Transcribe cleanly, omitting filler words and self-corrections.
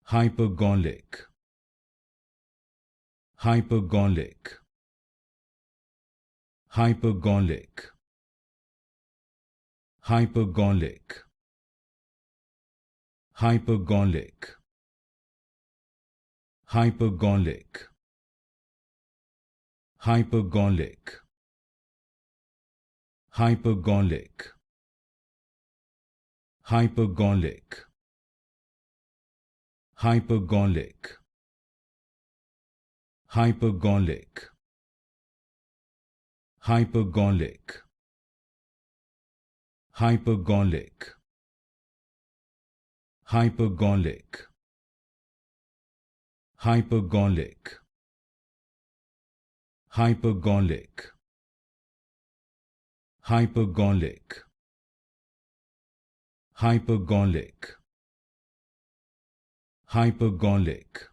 Hypergolic. Hypergolic. Hypergolic. Hypergolic. Hypergolic. Hypergolic. Hypergolic. Hypergolic. Hypergolic. Hypergolic. Hypergolic. Hypergolic. Hypergolic. Hypergolic. Hypergolic. Hypergolic. Hypergolic. Hypergolic. Hypergolic.